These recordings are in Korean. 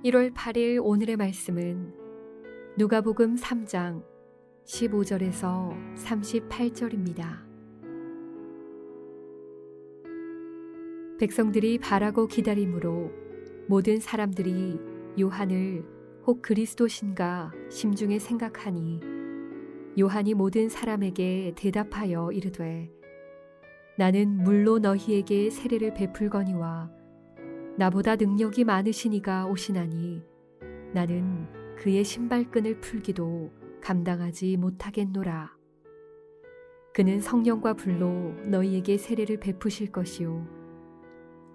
1월 8일 오늘의 말씀은 누가복음 3장 15절에서 38절입니다. 백성들이 바라고 기다림으로 모든 사람들이 요한을 혹 그리스도신가 심중에 생각하니 요한이 모든 사람에게 대답하여 이르되 나는 물로 너희에게 세례를 베풀거니와 나보다 능력이 많으시니가 오시나니 나는 그의 신발끈을 풀기도 감당하지 못하겠노라. 그는 성령과 불로 너희에게 세례를 베푸실 것이요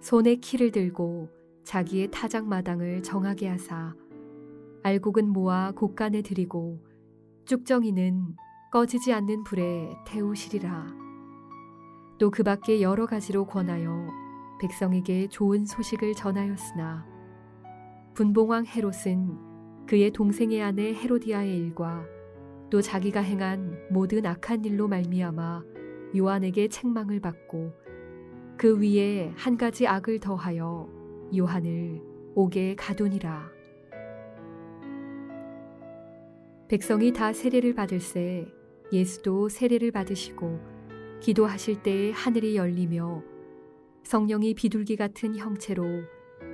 손에 키를 들고 자기의 타작마당을 정하게 하사 알곡은 모아 곳간에 들이고 쭉정이는 꺼지지 않는 불에 태우시리라. 또 그 밖에 여러 가지로 권하여 백성에게 좋은 소식을 전하였으나 분봉왕 헤롯은 그의 동생의 아내 헤로디아의 일과 또 자기가 행한 모든 악한 일로 말미암아 요한에게 책망을 받고 그 위에 한 가지 악을 더하여 요한을 옥에 가두니라. 백성이 다 세례를 받을새 예수도 세례를 받으시고 기도하실 때에 하늘이 열리며 성령이 비둘기 같은 형체로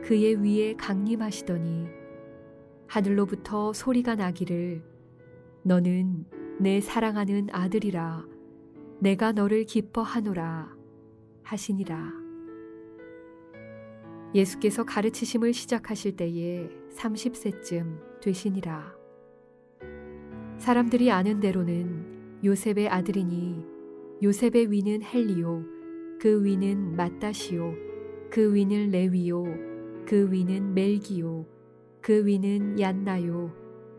그의 위에 강림하시더니 하늘로부터 소리가 나기를 너는 내 사랑하는 아들이라 내가 너를 기뻐하노라 하시니라. 예수께서 가르치심을 시작하실 때에 30세쯤 되시니라. 사람들이 아는 대로는 요셉의 아들이니 요셉의 위는 헬리요 그 위는 맏다시요 그 위는 레위요 그 위는 멜기요 그 위는 얀나요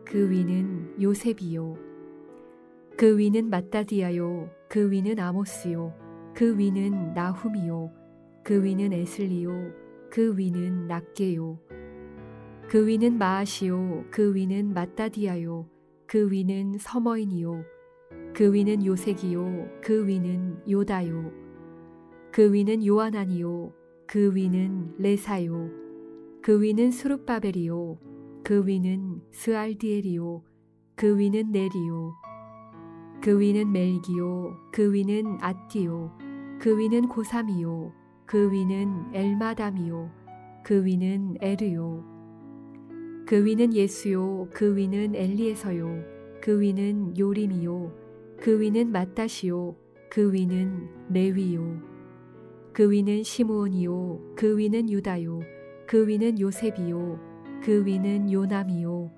그 위는 요셉이요 그 위는 맏다디아요 그 위는 아모스요 그 위는 나훔이요 그 위는 에슬리요 그 위는 낫게요 그 위는 마아시요 그 위는 맏다디아요 그 위는 서머인이요 그 위는 요색이요 그 위는 요다요 그 위는 요하나니요 그 위는 레사요 그 위는 스룹바벨이요 그 위는 스알디엘이요 그 위는 네리요 그 위는 멜기요 그 위는 앗디요 그 위는 고삼이요 그 위는 엘마담이요 그 위는 에르요 그 위는 예수요 그 위는 엘리에서요 그 위는 요림이요 그 위는 맏다시요 그 위는 레위요 그 위는 시므온이요 그 위는 유다요 그 위는 요셉이요 그 위는 요남이요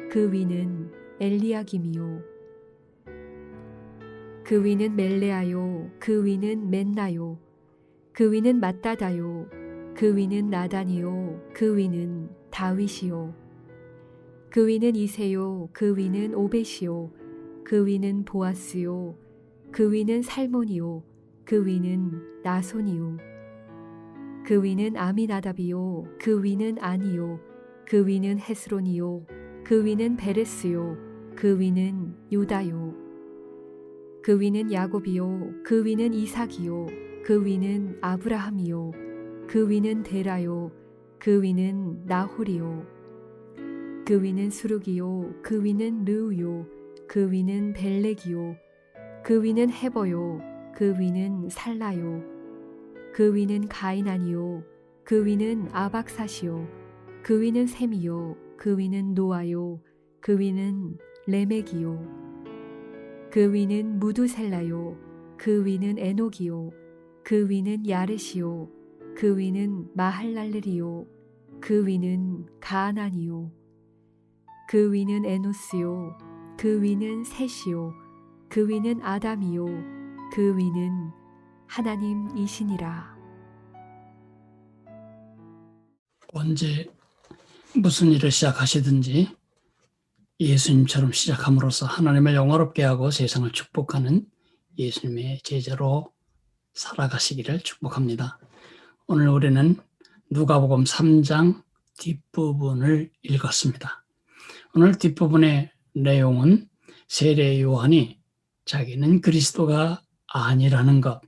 그 위는 엘리야김이요 그 위는 멜레아요 그 위는 맨나요 그 위는 맏다다요 그 위는 나단이요 그 위는 다윗이요 그 위는 이세요 그 위는 오벳이요 그 위는 보아스요 그 위는 살몬이요 그 위는 나손이요 그 위는 아미나답이요 그 위는 아니요 그 위는 헤스론이요 그 위는 베레스요 그 위는 유다요 그 위는 야곱이요 그 위는 이삭이요 그 위는 아브라함이요 그 위는 데라요 그 위는 나홀이요 그 위는 수룩이요 그 위는 르우요 그 위는 벨렉이요 그 위는 헤버요 그 위는 살라요 그 위는 가이난이요 그 위는 아박사시요 그 위는 셈이요 그 위는 노아요 그 위는 레멕이요 그 위는 무두셀라요 그 위는 에녹이요 그 위는 야렛이요 그 위는 마할랄렐이요 그 위는 가아난이요 그 위는 에노스요 그 위는 셋이요 그 위는 아담이요 그 위는 하나님이시니라. 언제 무슨 일을 시작하시든지 예수님처럼 시작함으로써 하나님을 영화롭게 하고 세상을 축복하는 예수님의 제자로 살아가시기를 축복합니다. 오늘 우리는 누가복음 3장 뒷부분을 읽었습니다. 오늘 뒷부분의 내용은 세례 요한이 자기는 그리스도가 아니라는 것,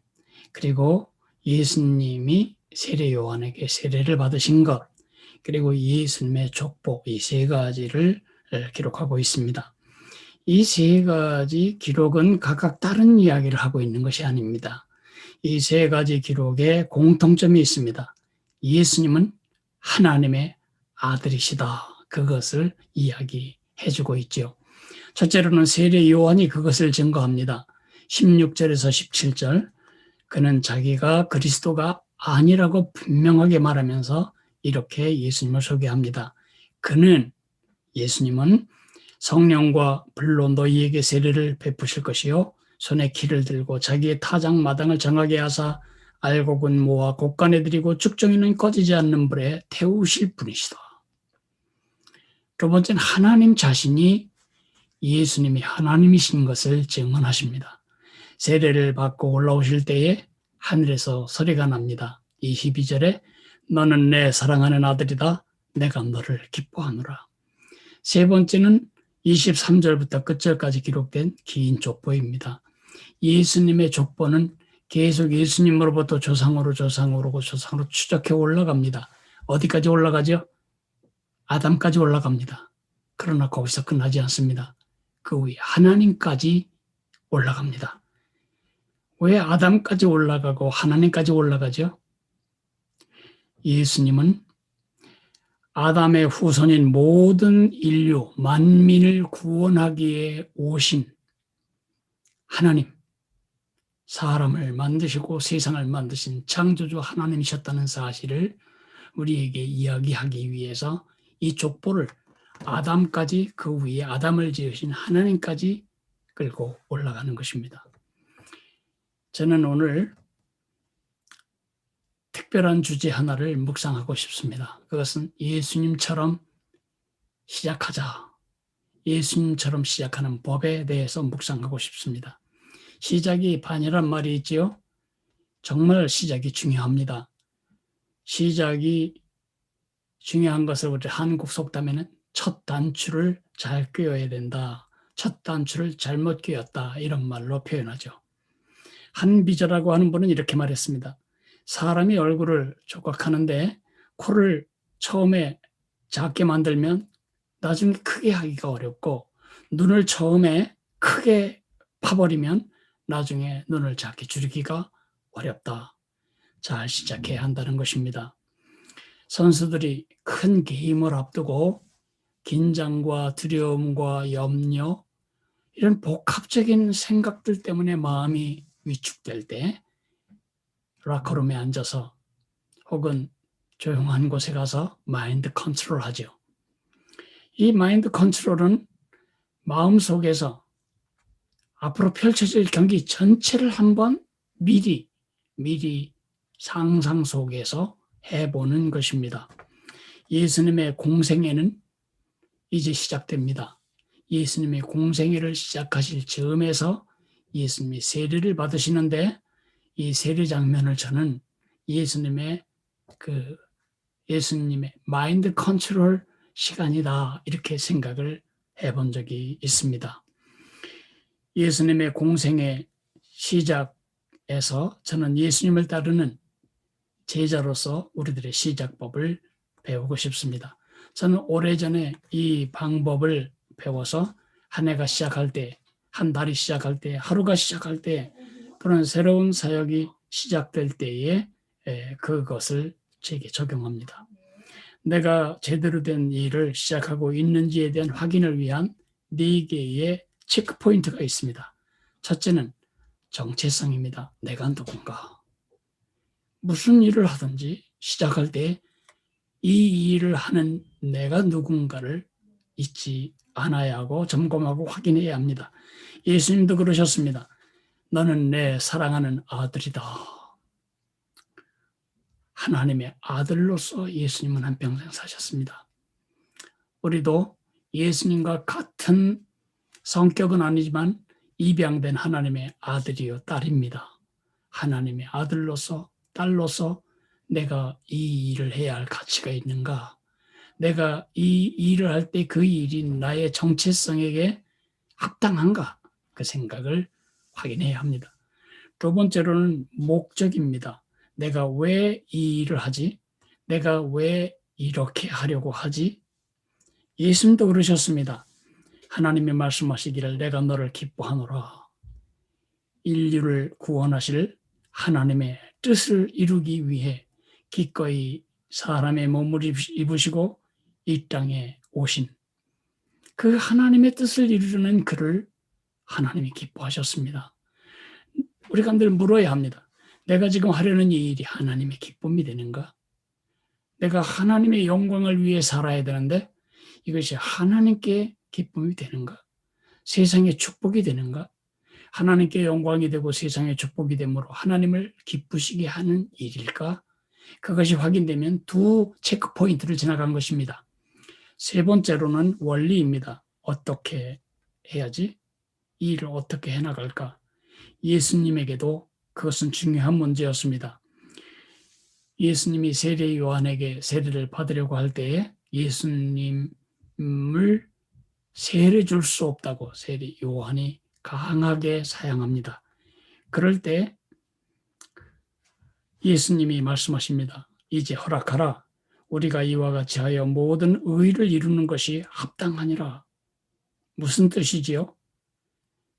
그리고 예수님이 세례 요한에게 세례를 받으신 것, 그리고 예수님의 족보, 이 세 가지를 기록하고 있습니다. 이 세 가지 기록은 각각 다른 이야기를 하고 있는 것이 아닙니다. 이 세 가지 기록에 공통점이 있습니다. 예수님은 하나님의 아들이시다. 그것을 이야기해주고 있죠. 첫째로는 세례 요한이 그것을 증거합니다. 16절에서 17절, 그는 자기가 그리스도가 아니라고 분명하게 말하면서 이렇게 예수님을 소개합니다. 그는, 예수님은 성령과 불로 너희에게 세례를 베푸실 것이요 손에 키를 들고 자기의 타작 마당을 정하게 하사 알곡은 모아 곡간에 들이고 죽정이는 꺼지지 않는 불에 태우실 분이시다. 두 번째는 하나님 자신이 예수님이 하나님이신 것을 증언하십니다. 세례를 받고 올라오실 때에 하늘에서 소리가 납니다. 22절에 너는 내 사랑하는 아들이다. 내가 너를 기뻐하노라. 세 번째는 23절부터 끝절까지 기록된 긴 족보입니다. 예수님의 족보는 계속 예수님으로부터 조상으로 추적해 올라갑니다. 어디까지 올라가죠? 아담까지 올라갑니다. 그러나 거기서 끝나지 않습니다. 그 위에 하나님까지 올라갑니다. 왜 아담까지 올라가고 하나님까지 올라가죠? 예수님은 아담의 후손인 모든 인류, 만민을 구원하기에 오신 하나님, 사람을 만드시고 세상을 만드신 창조주 하나님이셨다는 사실을 우리에게 이야기하기 위해서 이 족보를 아담까지, 그 위에 아담을 지으신 하나님까지 끌고 올라가는 것입니다. 저는 오늘 특별한 주제 하나를 묵상하고 싶습니다. 그것은 예수님처럼 시작하자. 예수님처럼 시작하는 법에 대해서 묵상하고 싶습니다. 시작이 반이란 말이 있지요. 정말 시작이 중요합니다. 시작이 중요한 것을 우리 한국 속담에는 첫 단추를 잘 꿰어야 된다. 첫 단추를 잘못 꿰었다. 이런 말로 표현하죠. 한비저라고 하는 분은 이렇게 말했습니다. 사람이 얼굴을 조각하는데 코를 처음에 작게 만들면 나중에 크게 하기가 어렵고 눈을 처음에 크게 파버리면 나중에 눈을 작게 줄이기가 어렵다. 잘 시작해야 한다는 것입니다. 선수들이 큰 게임을 앞두고 긴장과 두려움과 염려, 이런 복합적인 생각들 때문에 마음이 위축될 때 라커룸에 앉아서 혹은 조용한 곳에 가서 마인드 컨트롤 하죠. 이 마인드 컨트롤은 마음속에서 앞으로 펼쳐질 경기 전체를 한번 미리 상상 속에서 해보는 것입니다. 예수님의 공생애는 이제 시작됩니다. 예수님의 공생애를 시작하실 즈음에서 예수님이 세례를 받으시는데 이 세례 장면을 저는 예수님의 마인드 컨트롤 시간이다 이렇게 생각을 해본 적이 있습니다. 예수님의 공생의 시작에서 저는 예수님을 따르는 제자로서 우리들의 시작법을 배우고 싶습니다. 저는 오래전에 이 방법을 배워서 한 해가 시작할 때, 한 달이 시작할 때, 하루가 시작할 때, 또는 새로운 사역이 시작될 때에 그것을 제게 적용합니다. 내가 제대로 된 일을 시작하고 있는지에 대한 확인을 위한 4개의 체크포인트가 있습니다. 첫째는 정체성입니다. 내가 누군가. 무슨 일을 하든지 시작할 때 이 일을 하는 내가 누군가를 잊지 않아야 하고 점검하고 확인해야 합니다. 예수님도 그러셨습니다. 너는 내 사랑하는 아들이다. 하나님의 아들로서 예수님은 한평생 사셨습니다. 우리도 예수님과 같은 성격은 아니지만 입양된 하나님의 아들이요 딸입니다. 하나님의 아들로서 딸로서 내가 이 일을 해야 할 가치가 있는가? 내가 이 일을 할 때 그 일이 나의 정체성에게 합당한가? 그 생각을 확인해야 합니다. 두 번째로는 목적입니다. 내가 왜 이 일을 하지? 내가 왜 이렇게 하려고 하지? 예수님도 그러셨습니다. 하나님이 말씀하시기를 내가 너를 기뻐하노라. 인류를 구원하실 하나님의 뜻을 이루기 위해 기꺼이 사람의 몸을 입으시고 이 땅에 오신 그 하나님의 뜻을 이루려는 그를 하나님이 기뻐하셨습니다. 우리가 늘 물어야 합니다. 내가 지금 하려는 이 일이 하나님의 기쁨이 되는가? 내가 하나님의 영광을 위해 살아야 되는데 이것이 하나님께 기쁨이 되는가? 세상의 축복이 되는가? 하나님께 영광이 되고 세상의 축복이 되므로 하나님을 기쁘시게 하는 일일까? 그것이 확인되면 두 체크 포인트를 지나간 것입니다. 세 번째로는 원리입니다. 어떻게 해야지? 이 일을 어떻게 해나갈까? 예수님에게도 그것은 중요한 문제였습니다. 예수님이 세례 요한에게 세례를 받으려고 할 때에 예수님을 세례 줄 수 없다고 세례 요한이 강하게 사양합니다. 그럴 때 예수님이 말씀하십니다. 이제 허락하라. 우리가 이와 같이 하여 모든 의를 이루는 것이 합당하니라. 무슨 뜻이지요?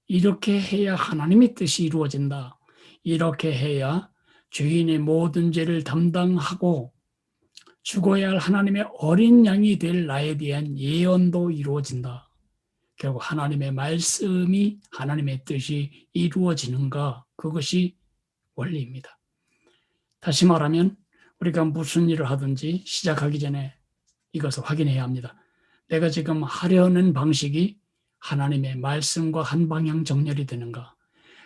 이렇게 해야 하나님의 뜻이 이루어진다. 이렇게 해야 죄인의 모든 죄를 담당하고 죽어야 할 하나님의 어린 양이 될 나에 대한 예언도 이루어진다. 결국 하나님의 말씀이 하나님의 뜻이 이루어지는가? 그것이 원리입니다. 다시 말하면 우리가 무슨 일을 하든지 시작하기 전에 이것을 확인해야 합니다. 내가 지금 하려는 방식이 하나님의 말씀과 한 방향 정렬이 되는가?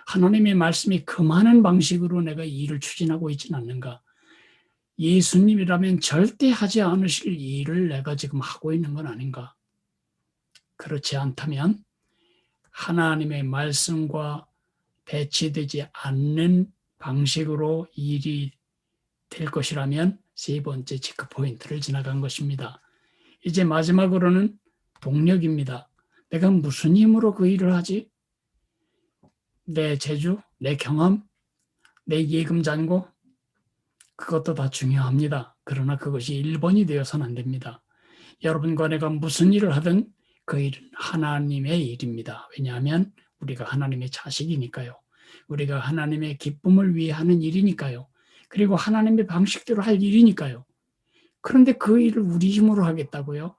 하나님의 말씀이 금하는 방식으로 내가 이 일을 추진하고 있지는 않는가? 예수님이라면 절대 하지 않으실 이 일을 내가 지금 하고 있는 건 아닌가? 그렇지 않다면 하나님의 말씀과 배치되지 않는 방식으로 일이 될 것이라면 세 번째 체크 포인트를 지나간 것입니다. 이제 마지막으로는 동력입니다. 내가 무슨 힘으로 그 일을 하지? 내 재주, 내 경험, 내 예금 잔고 그것도 다 중요합니다. 그러나 그것이 1번이 되어서는 안 됩니다. 여러분과 내가 무슨 일을 하든 그 일은 하나님의 일입니다. 왜냐하면 우리가 하나님의 자식이니까요. 우리가 하나님의 기쁨을 위해 하는 일이니까요. 그리고 하나님의 방식대로 할 일이니까요. 그런데 그 일을 우리 힘으로 하겠다고요?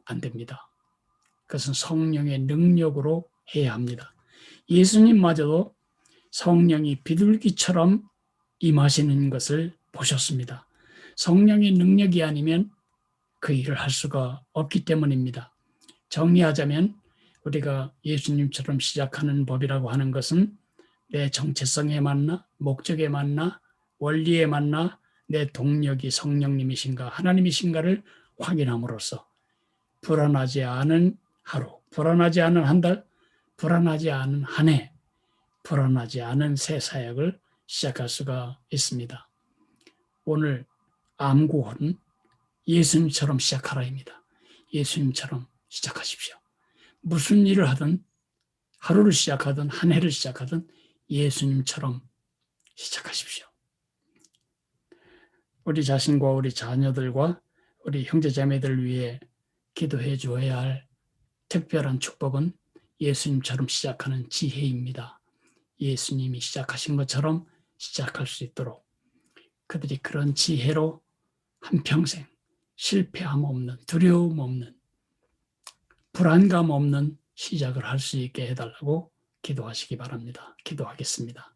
안 됩니다. 그것은 성령의 능력으로 해야 합니다. 예수님마저도 성령이 비둘기처럼 임하시는 것을 보셨습니다. 성령의 능력이 아니면 그 일을 할 수가 없기 때문입니다. 정리하자면 우리가 예수님처럼 시작하는 법이라고 하는 것은 내 정체성에 맞나, 목적에 맞나, 원리에 맞나, 내 동력이 성령님이신가, 하나님이신가를 확인함으로써 불안하지 않은 하루, 불안하지 않은 한 달, 불안하지 않은 한 해, 불안하지 않은 새 사역을 시작할 수가 있습니다. 오늘 암구호는 예수님처럼 시작하라입니다. 예수님처럼 시작하십시오. 무슨 일을 하든 하루를 시작하든 한 해를 시작하든 예수님처럼 시작하십시오. 우리 자신과 우리 자녀들과 우리 형제자매들을 위해 기도해 주어야 할 특별한 축복은 예수님처럼 시작하는 지혜입니다. 예수님이 시작하신 것처럼 시작할 수 있도록 그들이 그런 지혜로 한평생 실패함 없는, 두려움 없는, 불안감 없는 시작을 할 수 있게 해달라고 기도하시기 바랍니다. 기도하겠습니다.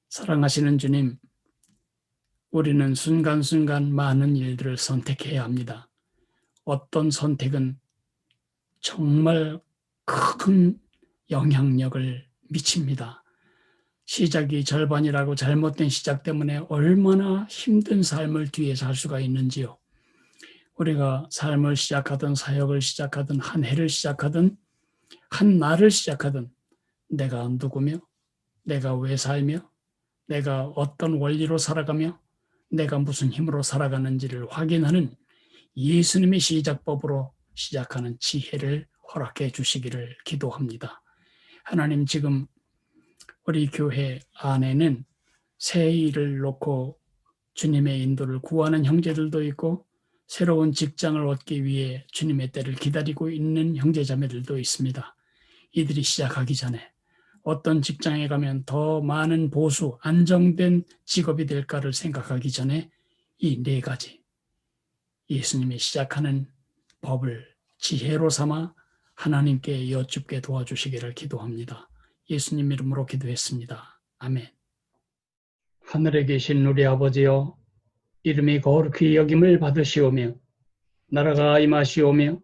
사랑하시는 주님, 우리는 순간순간 많은 일들을 선택해야 합니다. 어떤 선택은 정말 큰 영향력을 미칩니다. 시작이 절반이라고 잘못된 시작 때문에 얼마나 힘든 삶을 뒤에 살 수가 있는지요. 우리가 삶을 시작하든 사역을 시작하든 한 해를 시작하든 한 날을 시작하든 내가 누구며 내가 왜 살며 내가 어떤 원리로 살아가며 내가 무슨 힘으로 살아가는지를 확인하는 예수님의 시작법으로 시작하는 지혜를 허락해 주시기를 기도합니다. 하나님, 지금 우리 교회 안에는 새 일을 놓고 주님의 인도를 구하는 형제들도 있고 새로운 직장을 얻기 위해 주님의 때를 기다리고 있는 형제자매들도 있습니다. 이들이 시작하기 전에 어떤 직장에 가면 더 많은 보수, 안정된 직업이 될까를 생각하기 전에 이 네 가지 예수님이 시작하는 법을 지혜로 삼아 하나님께 여쭙게 도와주시기를 기도합니다. 예수님 이름으로 기도했습니다. 아멘. 하늘에 계신 우리 아버지여, 이름이 거룩히 여김을 받으시오며 나라가 임하시오며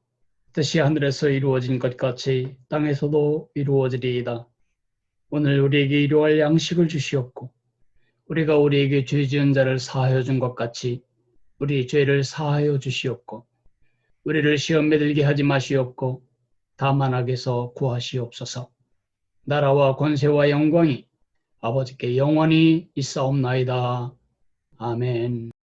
뜻이 하늘에서 이루어진 것 같이 땅에서도 이루어지리이다. 오늘 우리에게 일용할 양식을 주시옵고 우리가 우리에게 죄 지은 자를 사하여 준 것 같이 우리 죄를 사하여 주시옵고 우리를 시험에 들게 하지 마시옵고 다만 악에서 구하시옵소서. 나라와 권세와 영광이 아버지께 영원히 있사옵나이다. 아멘.